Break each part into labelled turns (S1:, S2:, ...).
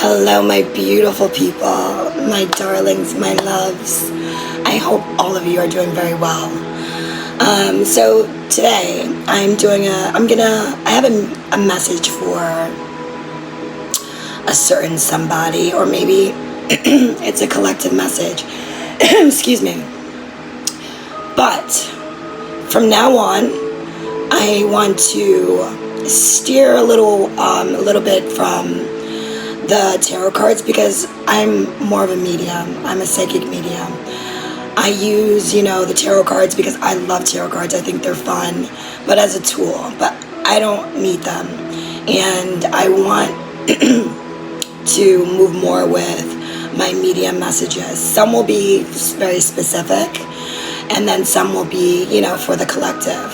S1: Hello, my beautiful people, my darlings, my loves. I hope all of you are doing very well. So today I have a message for a certain somebody, or maybe it's a collective message. Excuse me. But from now on, I want to steer a little bit from the tarot cards, because I'm more of a medium. I'm a psychic medium. I use, the tarot cards because I love tarot cards. I think they're fun, but as a tool. But I don't need them. And I want to move more with my medium messages. Some will be very specific, and then some will be, for the collective.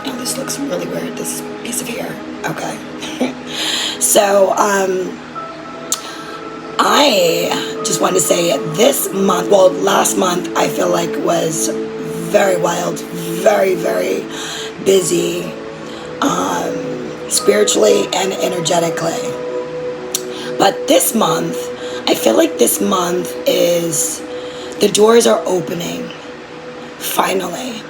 S1: Oh, this looks really weird, this piece of hair. Okay. So, I just wanted to say last month I feel like was very wild, very, very busy, spiritually and energetically. But this month, I feel like this month is, the doors are opening, finally.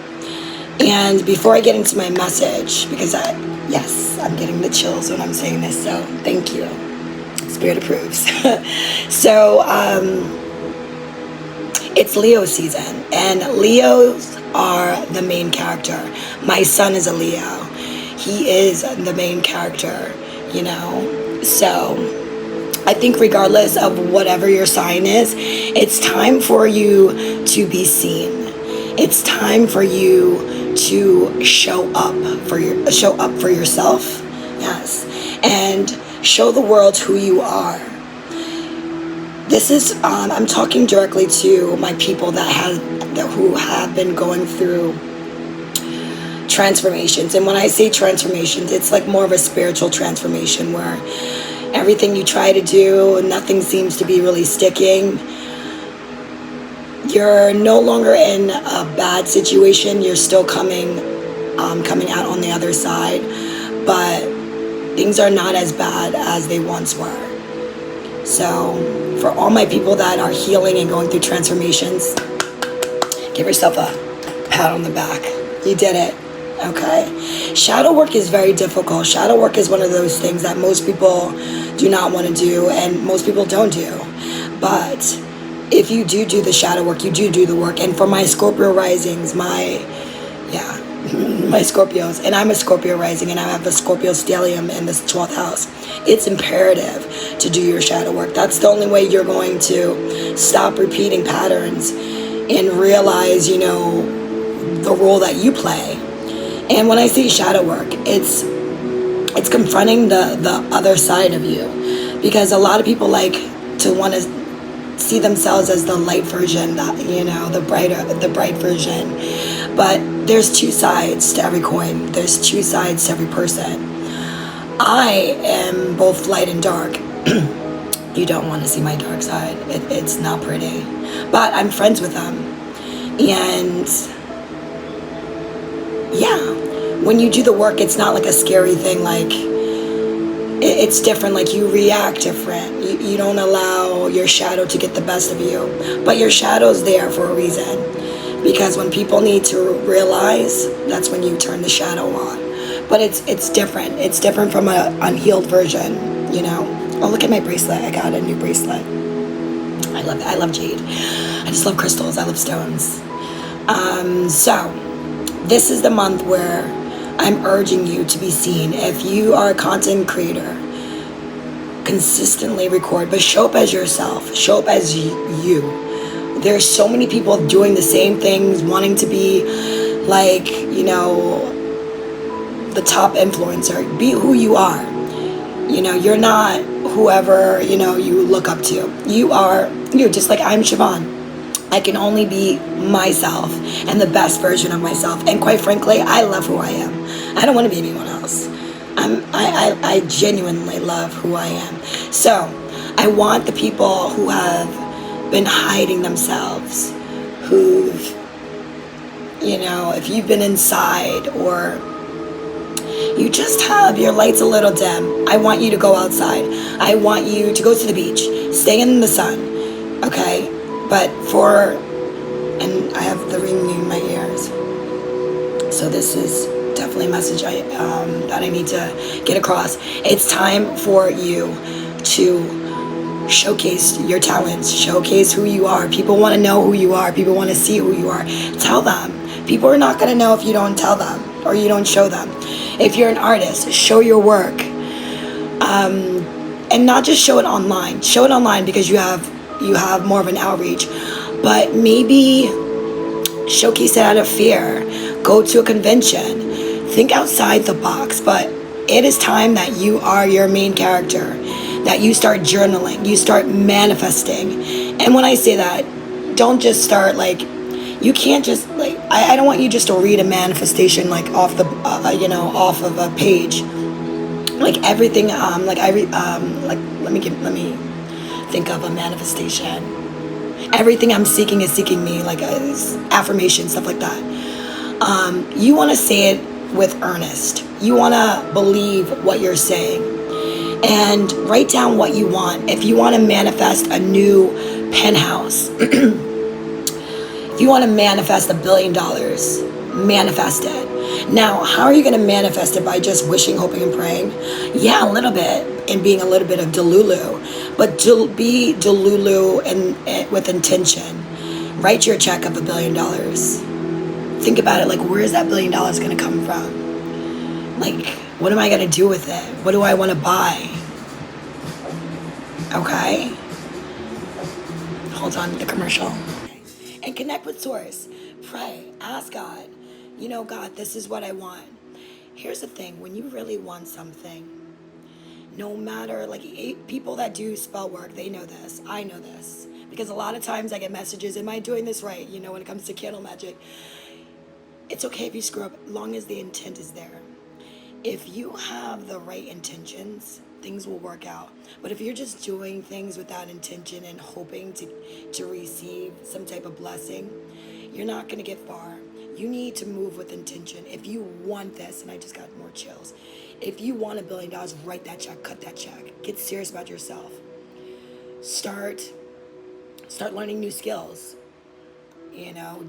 S1: And before I get into my message, because I'm getting the chills when I'm saying this, so thank you. Spirit approves. So, it's Leo season, and Leos are the main character. My son is a Leo. He is the main character, So, I think regardless of whatever your sign is, it's time for you to be seen. It's time for you to show up for yourself. Yes. And show the world who you are. This is, I'm talking directly to my people who have been going through transformations. And when I say transformations, it's like more of a spiritual transformation where everything you try to do, nothing seems to be really sticking. You're no longer in a bad situation. You're still coming out on the other side, but things are not as bad as they once were. So for all my people that are healing and going through transformations, give yourself a pat on the back. You did it. Okay. Shadow work is very difficult. Shadow work is one of those things that most people do not want to do, and most people don't do. But if you do the shadow work, you do the work. And for my Scorpio risings, my Scorpios, and I'm a Scorpio rising, and I have a Scorpio stellium in this 12th house, it's imperative to do your shadow work. That's the only way you're going to stop repeating patterns and realize, the role that you play. And when I say shadow work, it's confronting the other side of you, because a lot of people like to want to see themselves as the light version, the bright version. But there's two sides to every coin. There's two sides to every person. I am both light and dark. You don't want to see my dark side. It's not pretty. But I'm friends with them. And when you do the work, it's not like a scary thing. Like, it's different. Like, you react different. You don't allow your shadow to get the best of you. But your shadow's there for a reason. Because when people need to realize, that's when you turn the shadow on. But it's different. It's different from an unhealed version, Oh, look at my bracelet. I got a new bracelet. I love it. I love jade. I just love crystals. I love stones. So, this is the month where I'm urging you to be seen. If you are a content creator, consistently record, but show up as yourself. Show up as you. There's so many people doing the same things, wanting to be like, the top influencer. Be who you are. You're not whoever, you look up to. You're just like I'm Siobhan. I can only be myself and the best version of myself. And quite frankly, I love who I am. I don't want to be anyone else. I genuinely love who I am. So I want the people who have been hiding themselves, who've, if you've been inside, or You just have your lights a little dim. I want you to go outside. I want you to go to the beach. Stay in the sun. Okay? But and I have the ringing in my ears. So this is definitely a message that I need to get across. It's time for you to showcase your talents, showcase who you are. People want to know who you are. People want to see who you are. Tell them. People are not going to know if you don't tell them or you don't show them. If you're an artist, show your work. And not just show it online. Show it online because you have more of an outreach. But maybe showcase it out of fear. Go to a convention. Think outside the box. But it is time that you are your main character. That you start journaling. You start manifesting. And when I say that, don't just start like, you can't just like, I don't want you just to read a manifestation like off the off of a page. Like everything like I like let me think of a manifestation. Everything I'm seeking is seeking me, like affirmation, stuff like that. You want to say it with earnest. You want to believe what you're saying and write down what you want. If you want to manifest a new penthouse, if you want to manifest $1 billion, manifest it. Now, how are you going to manifest it? By just wishing, hoping, and praying? Yeah, a little bit, and being a little bit of Delulu. But be Delulu and with intention. Write your check of $1 billion. Think about it, like, where is that $1 billion going to come from? Like, what am I going to do with it? What do I want to buy? Okay? Hold on to the commercial. And connect with Source. Pray. Ask God. God, this is what I want. Here's the thing. When you really want something, no matter, like, people that do spell work, they know this. I know this. Because a lot of times I get messages, am I doing this right? When it comes to candle magic. It's okay if you screw up, as long as the intent is there. If you have the right intentions, things will work out. But if you're just doing things without intention and hoping to receive some type of blessing, you're not going to get far. You need to move with intention. If you want this, and I just got more chills. If you want $1 billion, write that check, cut that check. Get serious about yourself. Start learning new skills.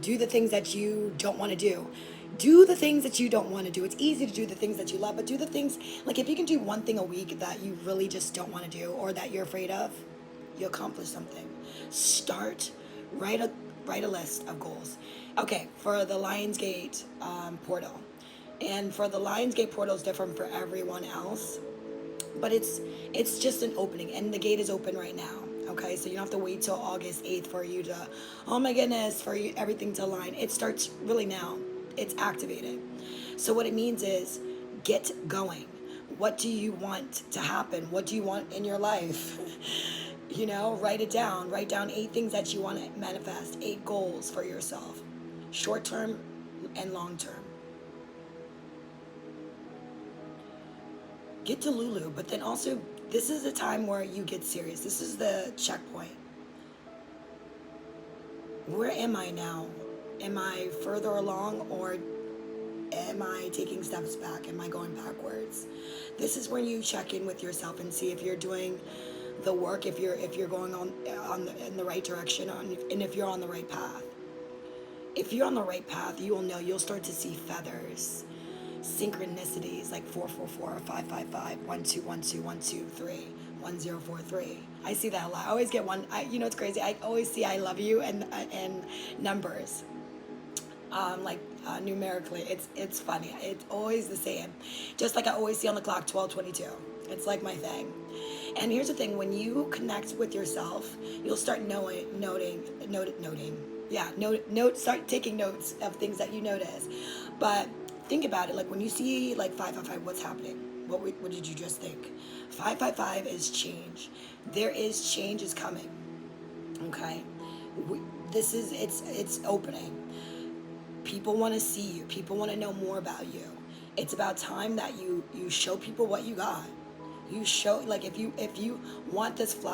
S1: Do the things that you don't want to do. Do the things that you don't want to do. It's easy to do the things that you love, but do the things, like if you can do one thing a week that you really just don't want to do or that you're afraid of, you accomplish something. Write a list of goals. Okay, for the Lionsgate portal. And for the Lionsgate portal is different for everyone else, but it's just an opening, and the gate is open right now. Okay, so you don't have to wait till August 8th for you to, oh my goodness, for you everything to align. It starts really now. It's activated. So what it means is get going. What do you want to happen? What do you want in your life? Write it down. Write down 8 things that you want to manifest, 8 goals for yourself, short term and long term. Get to Lulu, but then also, this is the time where you get serious. This is the checkpoint. Where am I now? Am I further along, or am I taking steps back? Am I going backwards? This is when you check in with yourself and see if you're doing the work, if you're going in the right direction, and if you're on the right path. If you're on the right path, you will know. You'll start to see feathers, synchronicities like 444, 555, 1212, 123, 1043. I see that a lot. I always get one. It's crazy. I always see I love you and numbers. Numerically, it's funny. It's always the same. Just like I always see on the clock 1222. It's like my thing. And here's the thing: when you connect with yourself, you'll start start taking notes of things that you notice. But think about it. Like when you see like 555, what's happening? What did you just think? 555 is change. There is change is coming. Okay, it's opening. People want to see you. People want to know more about you. It's about time that you show people what you got. You show, like, if you want if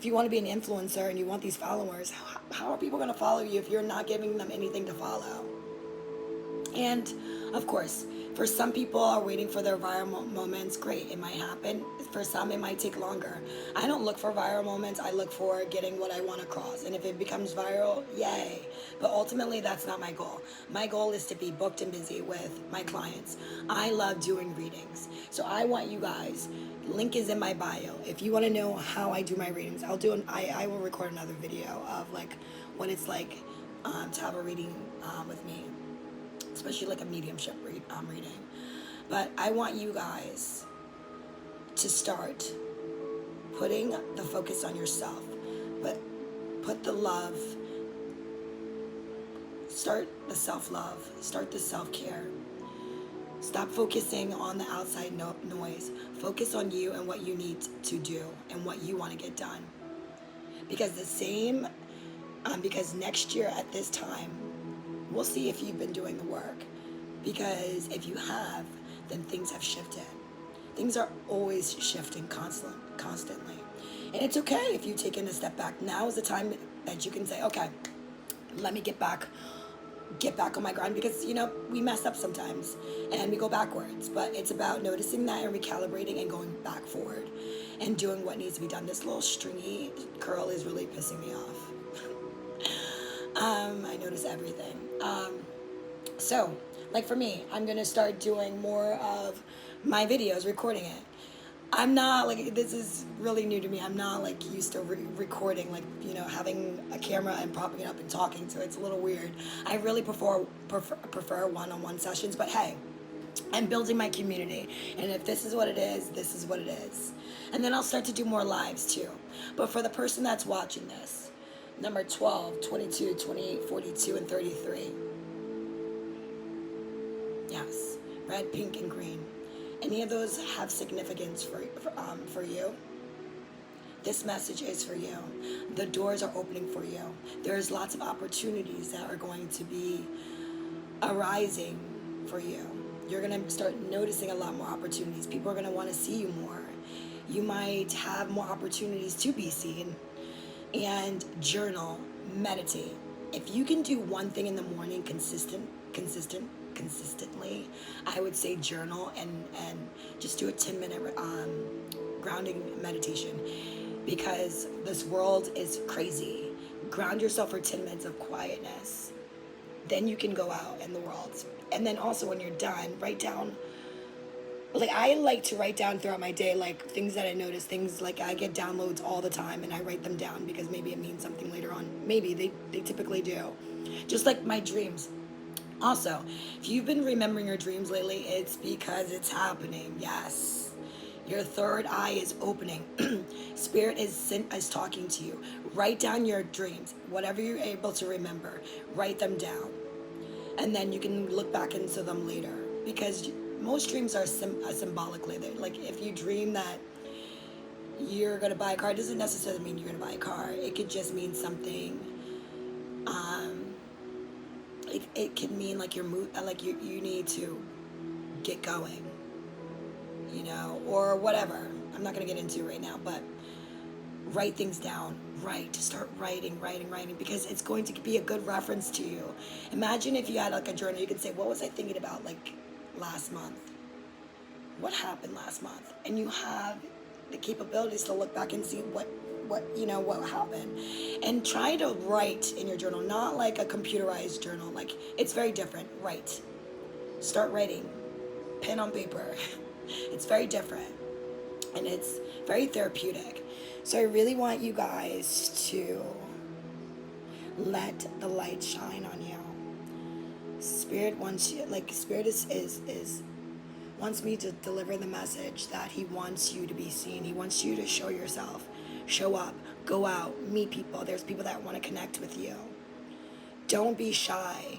S1: you want to be an influencer and you want these followers, how are people going to follow you if you're not giving them anything to follow? And of course, for some people are waiting for their viral moments. Great, it might happen. For some, it might take longer. I don't look for viral moments. I look for getting what I want across. And if it becomes viral, yay. But ultimately, that's not my goal. My goal is to be booked and busy with my clients. I love doing readings. So I want you guys, link is in my bio. If you want to know how I do my readings, I will record another video of like what it's like to have a reading with me, especially like a mediumship reading. But I want you guys to start putting the focus on yourself, but put the love, start the self-love, start the self-care. Stop focusing on the outside noise. Focus on you and what you need to do and what you want to get done. Because because next year at this time, we'll see if you've been doing the work. Because if you have, then things have shifted. Things are always shifting constantly. And it's okay if you take in a step back. Now is the time that you can say, okay, let me get back on my grind, because we mess up sometimes and we go backwards, but it's about noticing that and recalibrating and going back forward and doing what needs to be done. This little stringy curl is really pissing me off. I notice everything. So like for me, I'm gonna start doing more of my videos, recording it. I'm not like, this is really new to me. I'm not like used to recording, like, having a camera and propping it up and talking to it. It's a little weird. I really prefer one-on-one sessions, but hey, I'm building my community. And if this is what it is, this is what it is. And then I'll start to do more lives too. But for the person that's watching this, number 12, 22, 28, 42, and 33. Yes, red, pink, and green. Any of those have significance for you? This message is for you. The doors are opening for you. There's lots of opportunities that are going to be arising for you. You're going to start noticing a lot more opportunities. People are going to want to see you more. You might have more opportunities to be seen. And journal, meditate. If you can do one thing in the morning consistently, I would say journal and just do a 10-minute grounding meditation, because this world is crazy. Ground yourself for 10 minutes of quietness. Then you can go out in the world. And then also when you're done, write down. Like, I like to write down throughout my day, like, things that I notice, things like I get downloads all the time, and I write them down because maybe it means something later on. Maybe they typically do. Just like my dreams. Also, if you've been remembering your dreams lately, it's because it's happening. Yes. Your third eye is opening. Spirit is talking to you. Write down your dreams. Whatever you're able to remember, write them down. And then you can look back into them later. Because most dreams are symbolically. Like, if you dream that you're going to buy a car, it doesn't necessarily mean you're going to buy a car. It could just mean something. It could mean like you need to get going, or whatever. I'm not going to get into it right now, but write things down. Start writing, because it's going to be a good reference to you. Imagine if you had like a journal, you could say, what was I thinking about like last month? What happened last month? And you have the capabilities to look back and see what happened, and try to write in your journal, not like a computerized journal. Like, it's very different. Start writing, pen on paper. It's very different, and it's very therapeutic. So I really want you guys to let the light shine on you. Spirit wants you, like, Spirit wants me to deliver the message that he wants you to be seen. He wants you to show yourself, show up, go out, meet people. There's people that want to connect with you. Don't be shy.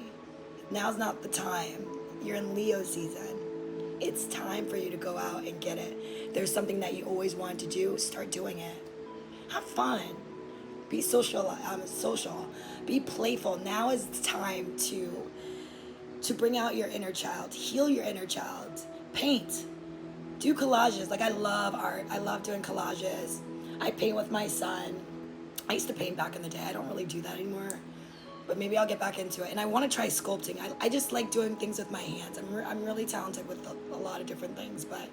S1: Now's not the time. You're in Leo season. It's time for you to go out and get it. There's something that you always wanted to do, start doing it. Have fun. Be social. Be playful. Now is the time to bring out your inner child. Heal your inner child. Paint. Do collages. Like, I love art. I love doing collages. I paint with my son. I used to paint back in the day. I don't really do that anymore. but maybe I'll get back into it. And I want to try sculpting. I just like doing things with my hands. I'm really talented with a lot of different things, but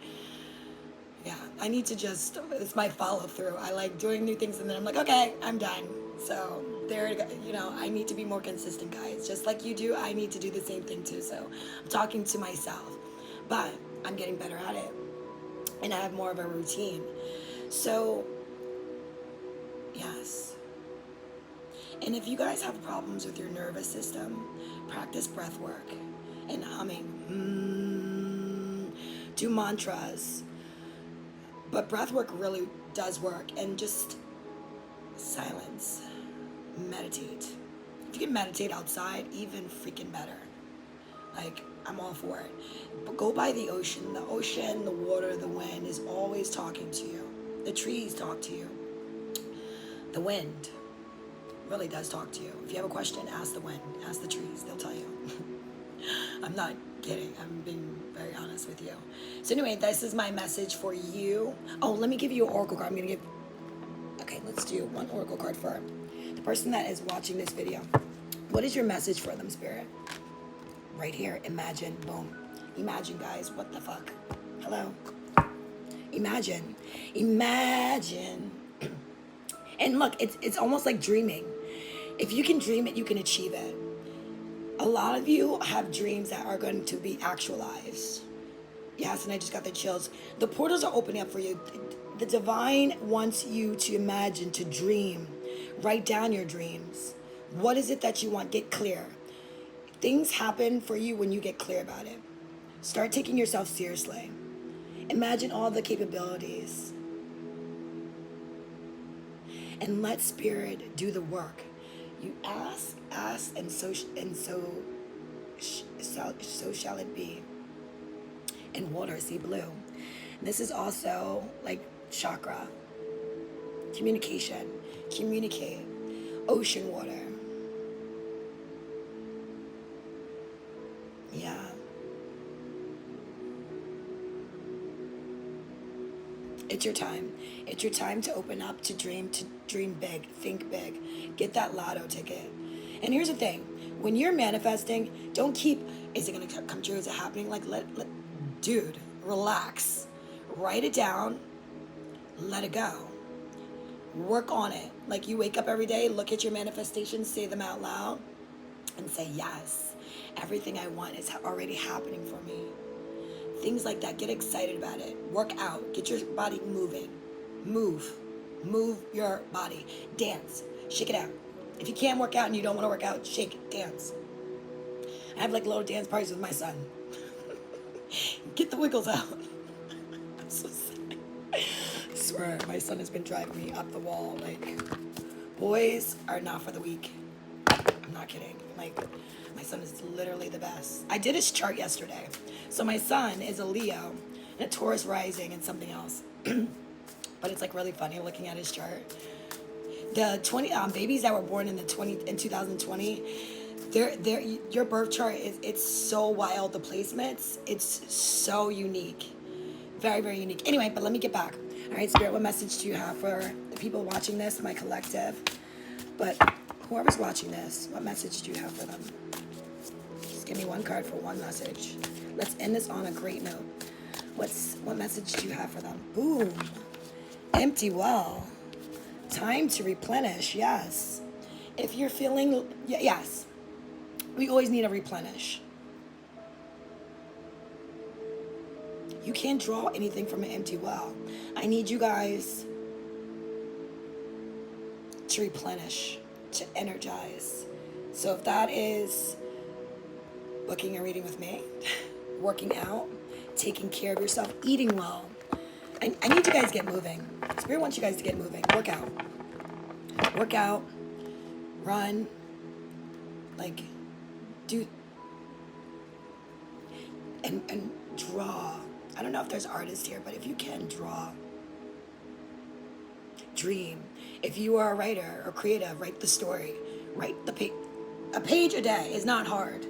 S1: yeah, I need to just, it's my follow through. I like doing new things and then I'm like, okay, I'm done. So there, you know, I need to be more consistent, guys. Just like you do, I need to do the same thing too. So I'm talking to myself, but I'm getting better at it and I have more of a routine. So yes. And if you guys have problems with your nervous system, practice breath work and humming. Do mantras. But breath work really does work. And just silence. Meditate. If you can meditate outside, even freaking better. Like, I'm all for it. But go by the ocean. The ocean, the water, the wind is always talking to you. The trees talk to you. The wind really does talk to you. If you have a question, ask the wind, ask the trees, they'll tell you. I'm not kidding, I'm being very honest with you. So anyway, this is my message for you. Oh, let me give you an oracle card. Okay, let's do one oracle card for the person that is watching this video. What is your message for them, Spirit? Right here, imagine, boom. Imagine, guys, what the fuck? Hello? Imagine. And look, it's almost like dreaming. If you can dream it, you can achieve it. A lot of you have dreams that are going to be actualized. Yes, and I just got the chills. The portals are opening up for you. The divine wants you to imagine, to dream. Write down your dreams. What is it that you want? Get clear. Things happen for you when you get clear about it. Start taking yourself seriously. Imagine all the capabilities. And let Spirit do the work. You ask, and so shall it be. And water, see blue. And this is also like chakra. Communication. Communicate. Ocean water. Yeah. It's your time. It's your time to open up, to dream big, think big, get that lotto ticket. And here's the thing, when you're manifesting, don't keep, is it gonna come true, is it happening? Like, dude, relax, write it down, let it go, work on it. Like you wake up every day, look at your manifestations, say them out loud, and say, yes, everything I want is already happening for me. Things like that. Get excited about it. Work out. Get your body moving. Move your body. Dance. Shake it out. If you can't work out and you don't want to work out, shake it. Dance. I have like little dance parties with my son. Get the wiggles out. I'm so sad. I swear, my son has been driving me up the wall. Like, boys are not for the weak. I'm not kidding. Like, my son is literally the best. I did his chart yesterday. So my son is a Leo, and a Taurus rising, and something else. But it's like really funny looking at his chart. The 20 babies that were born in 2020, your birth chart it's so wild. The placements, it's so unique, very, very unique. Anyway, but let me get back. All right, Spirit, what message do you have for the people watching this, my collective? But whoever's watching this, what message do you have for them? Just give me one card for one message. Let's end this on a great note. What message do you have for them? Boom. Empty well. Time to replenish. Yes. If you're feeling, yes. We always need to replenish. You can't draw anything from an empty well. I need you guys to replenish, to energize. So if that is booking a reading with me, working out, taking care of yourself, eating well. I need you guys to get moving. Spirit wants you guys to get moving. Work out. Work out. Run. Like, do. And draw. I don't know if there's artists here, but if you can, draw. Dream. If you are a writer or creative, write the story. Write the page. A page a day is not hard.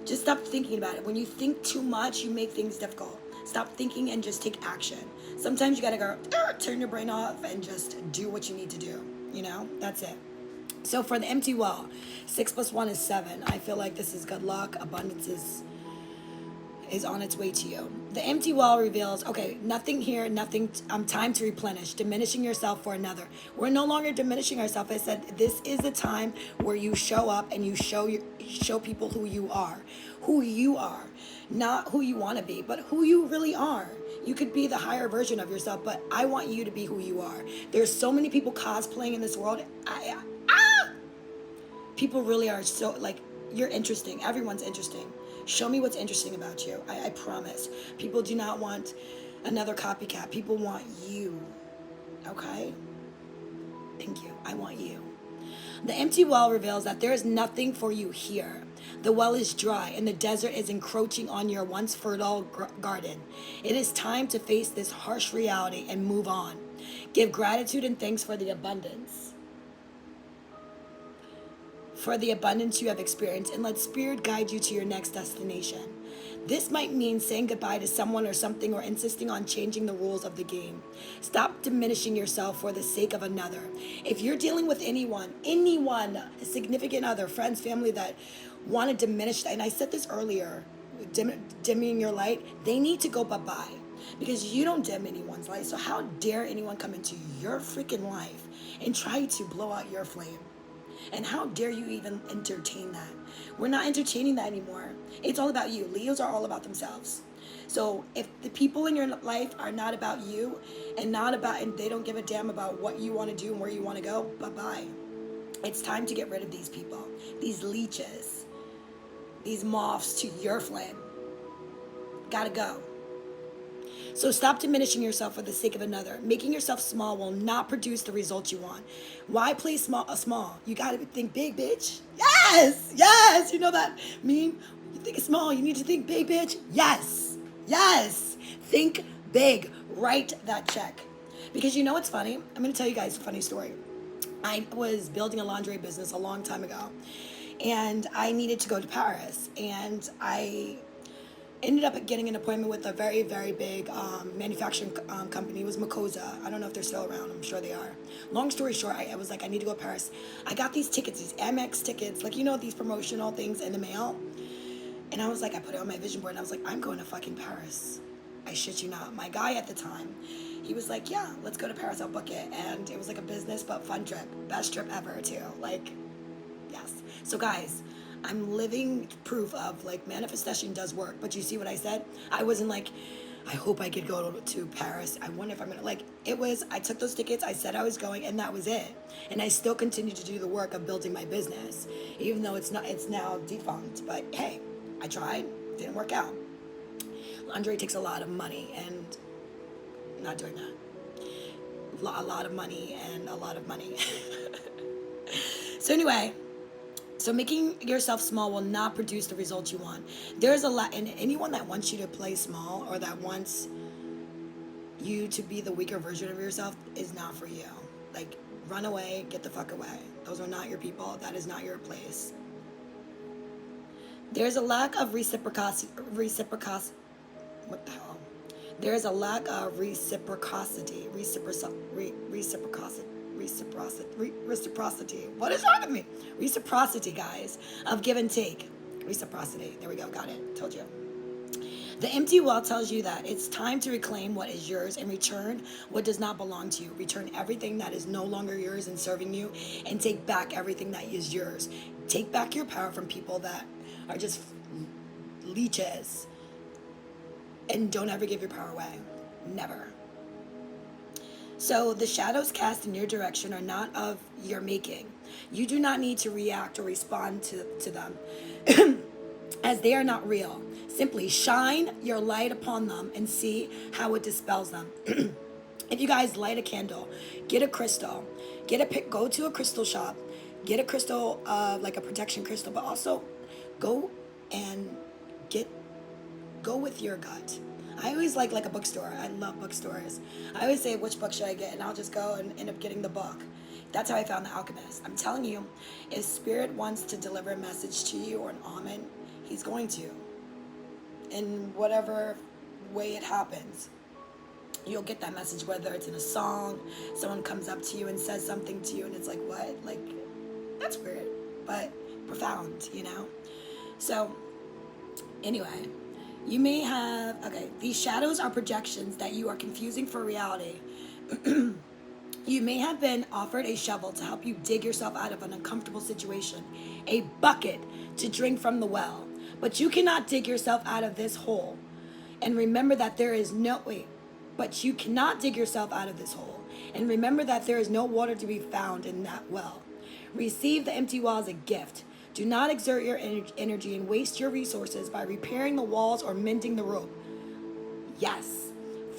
S1: Just stop thinking about it. When you think too much, you make things difficult. Stop thinking and just take action. Sometimes you gotta go, turn your brain off and just do what you need to do. You know, that's it. So for the empty well, 6 plus 1 is 7. I feel like this is good luck. Abundance is on its way to you. The empty well reveals, okay, nothing here, nothing, time to replenish, diminishing yourself for another. We're no longer diminishing ourselves. I said, this is the time where you show up and you show people who you are, not who you want to be, but who you really are. You could be the higher version of yourself, but I want you to be who you are. There's so many people cosplaying in this world. People really are so, like, you're interesting. Everyone's interesting. Show me what's interesting about you. I promise. People do not want another copycat. People want you. Okay? Thank you. I want you. The empty well reveals that there is nothing for you here. The well is dry and the desert is encroaching on your once fertile garden. It is time to face this harsh reality and move on. Give gratitude and thanks for the abundance. For the abundance you have experienced, and let spirit guide you to your next destination. This might mean saying goodbye to someone or something, or insisting on changing the rules of the game. Stop diminishing yourself for the sake of another. If you're dealing with anyone, a significant other, friends, family that want to diminish that, and I said this earlier, dimming your light, they need to go bye-bye, because you don't dim anyone's light. So how dare anyone come into your freaking life and try to blow out your flame? And how dare you even entertain that? We're not entertaining that anymore. It's all about you. Leos are all about themselves. So if the people in your life are not about you and they don't give a damn about what you want to do and where you want to go, bye-bye. It's time to get rid of these people, these leeches, these moths to your flame. Gotta go. So stop diminishing yourself for the sake of another. Making yourself small will not produce the results you want. Why play small? You gotta think big, bitch. Yes. You know that meme? You think small, you need to think big, bitch. Yes. Think big. Write that check. Because you know what's funny? I'm gonna tell you guys a funny story. I was building a lingerie business a long time ago, and I needed to go to Paris, and I ended up getting an appointment with a very, very big manufacturing company. It was Makosa. I don't know if they're still around. I'm sure they are. Long story short, I was like, I need to go to Paris. I got these tickets, these Amex tickets, like, you know, these promotional things in the mail. And I was like, I put it on my vision board, and I was like, I'm going to fucking Paris. I shit you not. My guy at the time, he was like, yeah, let's go to Paris. I'll book it. And it was like a business but fun trip. Best trip ever, too. Like, yes. So, guys, I'm living proof of, like, manifestation does work. But you see what I said? I wasn't like, I hope I could go to Paris. I wonder if I'm gonna, like, it was, I took those tickets, I said I was going, and that was it. And I still continue to do the work of building my business, even though it's now defunct. But hey, I tried, didn't work out. Lingerie takes a lot of money, and I'm not doing that. A lot of money and a lot of money. So anyway, so making yourself small will not produce the results you want. There's a lot, and anyone that wants you to play small or that wants you to be the weaker version of yourself is not for you. Like, run away, get the fuck away. Those are not your people. That is not your place. There's a lack of reciprocity. What the hell? There's a lack of reciprocity. Reciprocity. What is wrong with me? Reciprocity, guys, of give and take. Reciprocity. There we go. Got it. Told you. The empty well tells you that it's time to reclaim what is yours and return what does not belong to you. Return everything that is no longer yours and serving you, and take back everything that is yours. Take back your power from people that are just leeches. And don't ever give your power away. Never. So the shadows cast in your direction are not of your making. You do not need to react or respond to them as they are not real. Simply shine your light upon them and see how it dispels them. If you guys light a candle, get a crystal, go to a crystal shop, get a crystal, like a protection crystal, but also go with your gut. I always like a bookstore. I love bookstores. I always say, which book should I get? And I'll just go and end up getting the book. That's how I found The Alchemist. I'm telling you, if Spirit wants to deliver a message to you or an almond, he's going to. In whatever way it happens, you'll get that message, whether it's in a song, someone comes up to you and says something to you, and it's like, what? Like, That's weird, but profound, you know? So, anyway, you may have, okay, these shadows are projections that you are confusing for reality. You may have been offered a shovel to help you dig yourself out of an uncomfortable situation, a bucket to drink from the well, but you cannot dig yourself out of this hole. And remember that there is no, wait, but you cannot dig yourself out of this hole. And remember that there is no water to be found in that well. Receive the empty well as a gift. Do not exert your energy and waste your resources by repairing the walls or mending the rope. Yes.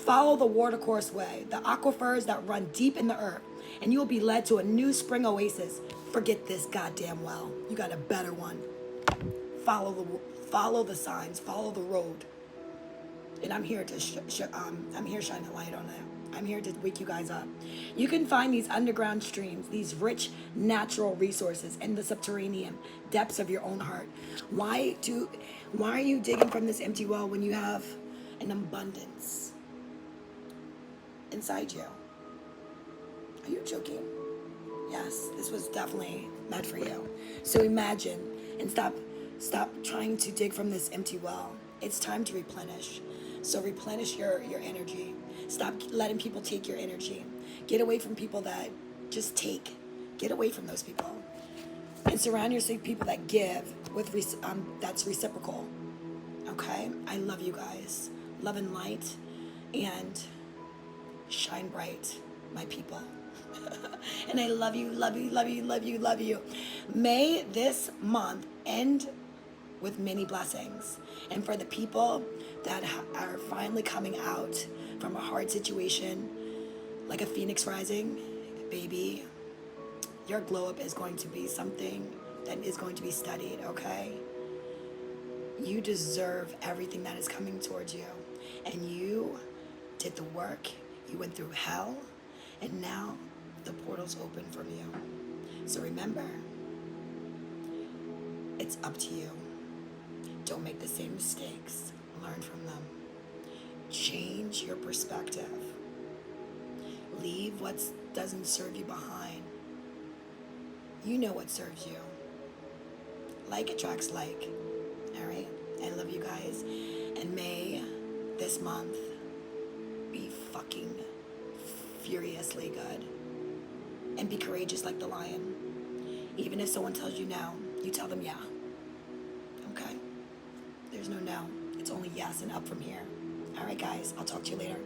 S1: Follow the watercourse way, the aquifers that run deep in the earth, and you will be led to a new spring oasis. Forget this goddamn well. You got a better one. Follow the signs, follow the road. And I'm here to I'm here shining a light on it. I'm here to wake you guys up. You can find these underground streams, these rich natural resources in the subterranean depths of your own heart. Why are you digging from this empty well when you have an abundance inside you? Are you joking? Yes, this was definitely meant for you. So imagine and stop trying to dig from this empty well. It's time to replenish. So replenish your energy. Stop letting people take your energy. Get away from people that just take. Get away from those people. And surround yourself with people that give with that's reciprocal. Okay? I love you guys. Love and light. And shine bright, my people. And I love you, love you, love you, love you, love you. May this month end with many blessings. And for the people that are finally coming out from a hard situation, like a phoenix rising, baby, your glow up is going to be something that is going to be studied, okay? You deserve everything that is coming towards you. And you did the work. You went through hell. And now the portal's open from you. So remember, it's up to you. Don't make the same mistakes. Learn from them. Change your perspective. Leave what doesn't serve you behind. You know what serves you. Like attracts like. All right? I love you guys. And may this month be fucking furiously good. And be courageous like the lion. Even if someone tells you no, you tell them yeah. Okay? There's no no. It's only yes and up from here. All right, guys. I'll talk to you later.